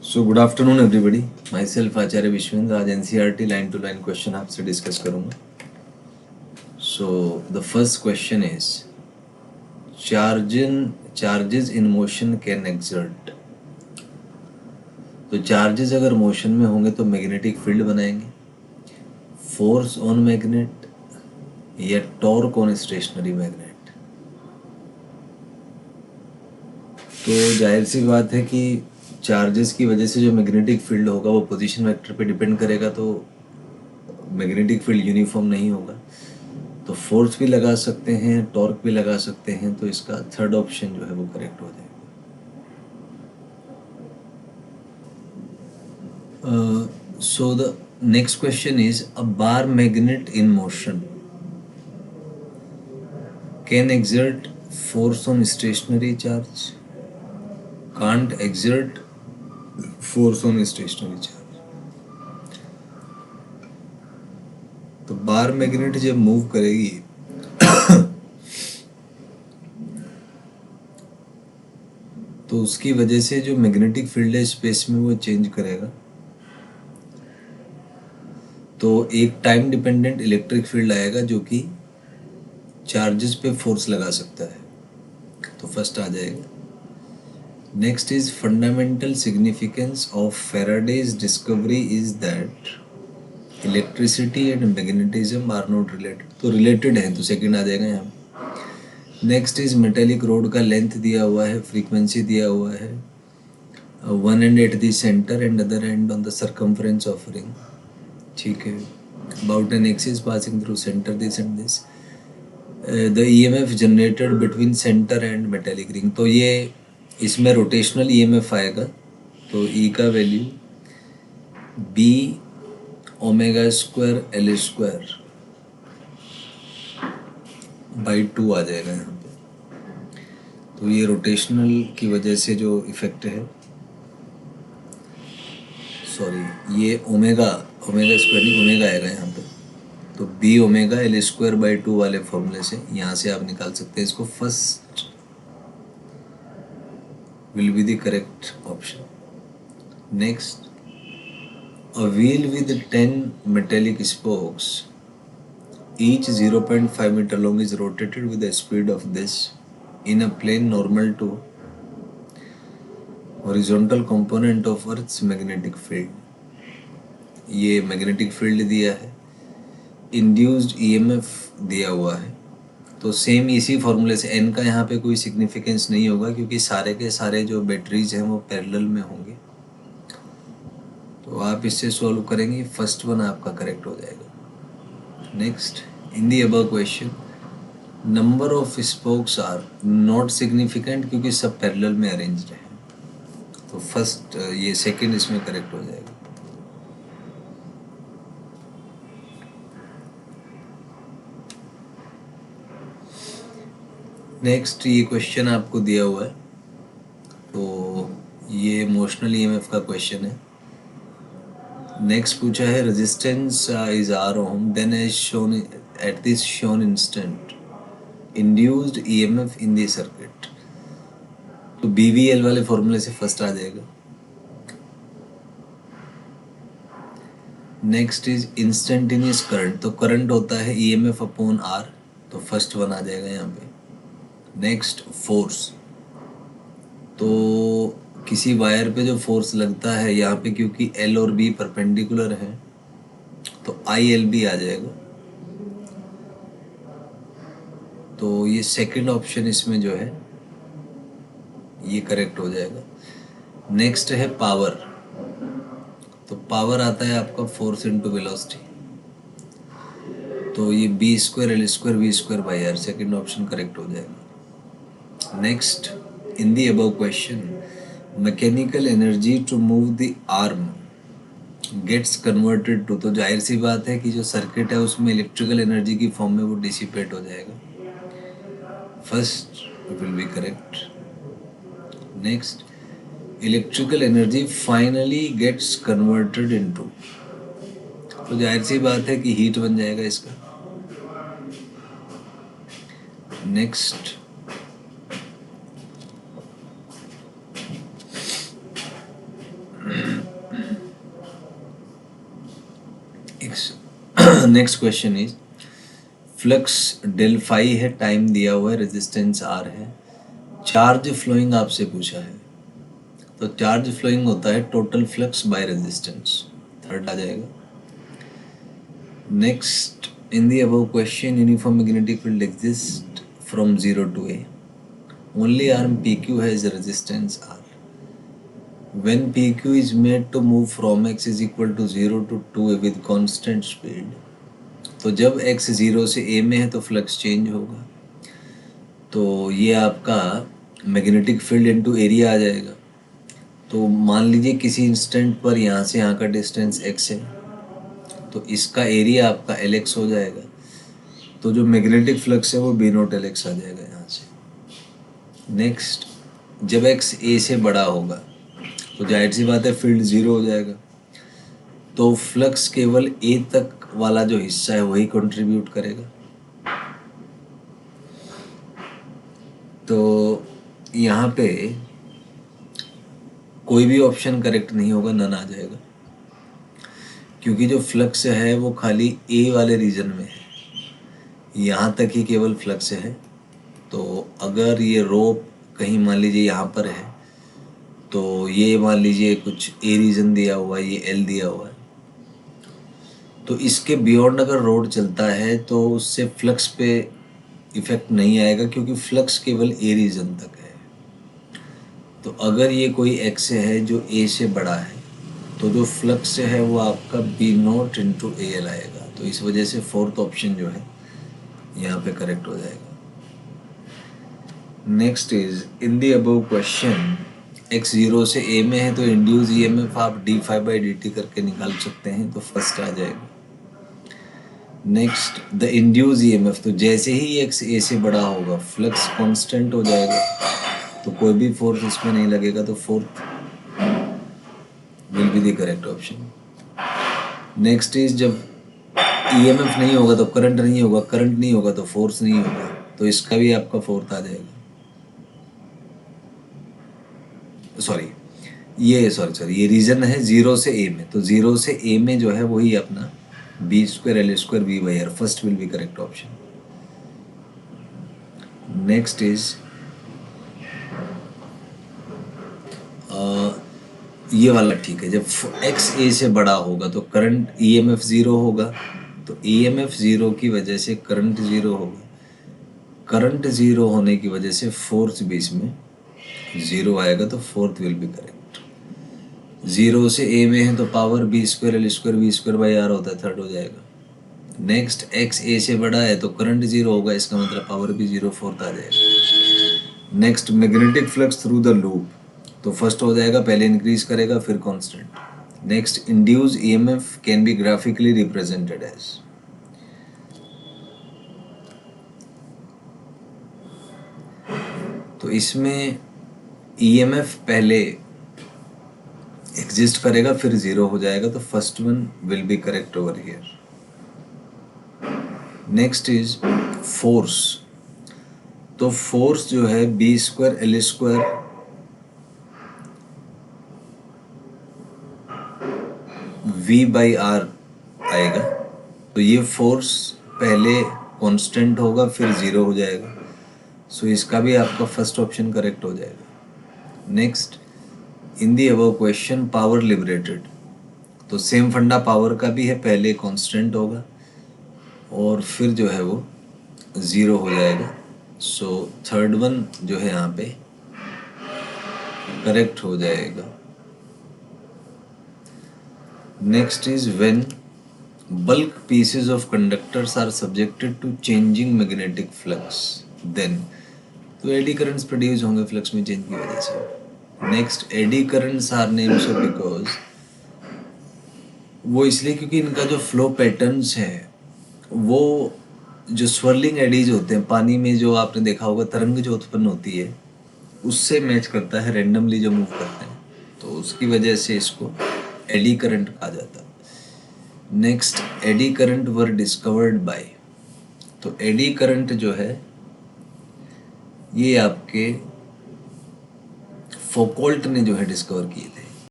सो good afternoon everybody, myself Acharya Vishwendra. आज NCERT line to line question आपसे discuss करूंगा। So the first question is charges in motion can exert. तो charges अगर motion में होंगे तो मैग्नेटिक फील्ड बनाएंगे। फोर्स ऑन मैग्नेट या टॉर्क ऑन स्टेशनरी मैग्नेट। तो जाहिर सी बात है कि चार्जेस की वजह से जो मैग्नेटिक फील्ड होगा वो पोजीशन वेक्टर पे डिपेंड करेगा, तो मैग्नेटिक फील्ड यूनिफॉर्म नहीं होगा। तो फोर्स भी लगा सकते हैं, टॉर्क भी लगा सकते हैं, तो इसका थर्ड ऑप्शन जो है वो करेक्ट हो जाएगा। So the next question is a bar magnet in motion can exert force on stationary charge, can't exert force on stationary charge। तो बार मैग्नेट जब मूव करेगी तो उसकी वजह से जो मैग्नेटिक फील्ड है स्पेस में वो चेंज करेगा। तो एक टाइम डिपेंडेंट इलेक्ट्रिक फील्ड आएगा जो कि चार्जेस पे फोर्स लगा सकता है, तो फर्स्ट आ जाएगा। Next is fundamental significance of Faraday's discovery is that electricity and magnetism are not related. तो रिलेटेड है, तो सेकंड आ जाएगा यहाँ। नेक्स्ट इज मेटेलिक रोड का लेंथ दिया हुआ है, फ्रीक्वेंसी दिया हुआ है, one end at the centre and other end on the circumference of ring. ठीक है। About an axis passing through centre this and this. The EMF generated between centre and metallic ring. तो ये इसमें rotational EMF आएगा, तो E का value B omega square L square by 2 आ जाएगा यहाँ पे। तो ये रोटेशनल की वजह से जो इफेक्ट है, सॉरी ये ओमेगा स्क्वायर नहीं, ओमेगा आएगा यहाँ पे। तो B omega L square by 2 वाले फॉर्मूले से यहाँ से आप निकाल सकते हैं इसको। First will be the correct option. Next, a wheel with 10 metallic spokes, each 0.5 meter long, is rotated with the speed of this in a plane normal to horizontal component of Earth's magnetic field। ये magnetic field दिया है, induced EMF दिया हुआ है। तो same इसी फॉर्मूले से एन का यहाँ पे कोई सिग्निफिकेंस नहीं होगा क्योंकि सारे के सारे जो बैटरीज हैं वो पैरेलल में होंगे। तो आप इससे सॉल्व करेंगे, फर्स्ट वन आपका करेक्ट हो जाएगा। Next, in the above question number of spokes are not significant क्योंकि सब पैरेलल में अरेंज्ड है। तो फर्स्ट ये सेकंड इसमें करेक्ट हो जाएगा। नेक्स्ट, ये क्वेश्चन आपको दिया हुआ है, तो ये इमोशनल ईएमएफ का क्वेश्चन है। नेक्स्ट पूछा है resistance is R ohm then as shown at this shown instant induced EMF in the circuit. तो बीवीएल वाले फॉर्मूले से फर्स्ट आ जाएगा। Next is instantaneous current. तो करंट होता है ईएमएफ अपॉन आर, तो फर्स्ट वन आ जाएगा यहाँ पे। Next, force. तो किसी वायर पे जो फोर्स लगता है यहाँ पे, क्योंकि एल और बी परपेंडिकुलर है, तो आई एल बी आ जाएगा। तो ये सेकंड ऑप्शन इसमें जो है ये करेक्ट हो जाएगा। नेक्स्ट है पावर। तो पावर आता है आपका फोर्स इंटू वेलोसिटी, तो ये B square L square V square by R, second option correct हो जाएगा। Next, in the above question mechanical energy to move the arm gets converted to. तो जाहिर सी बात है कि जो सर्किट है उसमें इलेक्ट्रिकल एनर्जी की फॉर्म में वो डिसिपेट हो जाएगा। First will be correct. Next, electrical energy finally gets converted into. तो जाहिर सी बात है कि हीट बन जाएगा इसका। Next, next question is flux del phi है, टाइम दिया हुआ है, रेजिस्टेंस आर है, चार्ज फ्लोइंग आपसे पूछा है। तो चार्ज फ्लोइंग होता है total flux by resistance, third आ जाएगा। Next, in the above question uniform magnetic field exist from 0 to A, only arm PQ has resistance R, when PQ is made to move from x is equal to 0 to 2A with constant speed, तो जब x 0 से A में है तो flux change होगा। तो ये आपका मैग्नेटिक फील्ड इनटू एरिया आ जाएगा। तो मान लीजिए किसी इंस्टेंट पर यहाँ से यहाँ का डिस्टेंस x है, तो इसका एरिया आपका LX हो जाएगा। तो जो मैग्नेटिक फ्लक्स है वो B0 LX आ जाएगा यहाँ से। नेक्स्ट, जब x A से बड़ा होगा तो जाहिर सी बात है फील्ड 0 हो जाएगा। तो फ्लक्स केवल A तक वाला जो हिस्सा है वही कंट्रीब्यूट करेगा। तो यहाँ पे कोई भी ऑप्शन करेक्ट नहीं होगा, नन आ जाएगा, क्योंकि जो फ्लक्स है वो खाली A वाले रीजन में है, यहाँ तक ही केवल फ्लक्स है। तो अगर ये रोप कहीं मान लीजिए यहाँ पर है, तो ये मान लीजिए कुछ A रीजन दिया हुआ है, ये L दिया हुआ है, तो इसके बियॉन्ड अगर रोड चलता है तो उससे फ्लक्स पे इफेक्ट नहीं आएगा, क्योंकि फ्लक्स केवल A रीजन तक है। तो अगर ये कोई एक्स है जो A से बड़ा है, तो जो फ्लक्स है वो आपका B0 इंटू AL आएगा। तो इस वजह से फोर्थ ऑप्शन जो है यहाँ पे करेक्ट हो जाएगा। Next is, in the above question x 0 से A में है तो इंड्यूस EMF आप d∅dt करके निकाल सकते हैं, तो फर्स्ट आ जाएगा। नेक्स्ट, द इंड्यूस EMF, तो जैसे ही x A से बड़ा होगा फ्लक्स कांस्टेंट हो जाएगा, तो कोई भी फोर्स इसमें नहीं लगेगा, तो fourth will be the correct option. Next is, जब EMF नहीं होगा तो करंट नहीं होगा, करंट नहीं होगा तो फोर्स नहीं होगा, तो इसका भी आपका फोर्थ आ जाएगा। ये रीजन है 0 से A में, तो 0 से A में जो है वही अपना B² L² V/R, first will be correct option. Next is, ये वाला ठीक है, जब x A से बड़ा होगा तो करंट EMF 0 होगा, तो EMF 0 की वजह से करंट 0 होगा, करंट 0 होने की वजह से फोर्स भी इसमें 0 आएगा, तो फोर्थ विल बी करेक्ट। 0 से A में है तो पावर B² L² V/R होता है, थर्ड हो जाएगा। नेक्स्ट, x A से बड़ा है तो करंट 0 होगा, इसका मतलब पावर भी 0, फोर्थ आ जाएगा। Next, magnetic flux through the loop, तो फर्स्ट हो जाएगा, पहले इंक्रीज करेगा फिर constant. Next, induce EMF can be graphically represented as, तो इसमें EMF पहले एग्जिस्ट करेगा फिर 0 हो जाएगा, तो first one will be correct over here. Next is force, तो फोर्स जो है B² L² V/R आएगा, तो ये फोर्स पहले कांस्टेंट होगा फिर 0 हो जाएगा, सो इसका भी आपका फर्स्ट ऑप्शन करेक्ट हो जाएगा। Next, in the above question power liberated, तो सेम फंडा पावर का भी है, पहले कांस्टेंट होगा और फिर जो है वो 0 हो जाएगा, सो थर्ड वन जो है यहाँ पे करेक्ट हो जाएगा। Next is, when bulk pieces of conductors are subjected to changing magnetic flux, then, तो एडी करंट्स प्रोड्यूस होंगे फ्लक्स में चेंज की वजह से। Next, eddy currents are named so because, वो इसलिए क्योंकि इनका जो फ्लो पैटर्न्स है वो जो स्वर्लिंग एडीज होते हैं पानी में, जो आपने देखा होगा तरंग जो उत्पन्न होती है उससे मैच करता है, रेंडमली जो मूव करते हैं, तो उसकी वजह से इसको एडी करंट कहा जाता है। Next, eddy current were discovered by, तो एडी करंट जो है ये आपके फौकॉल्ट ने जो है डिस्कवर किए थे।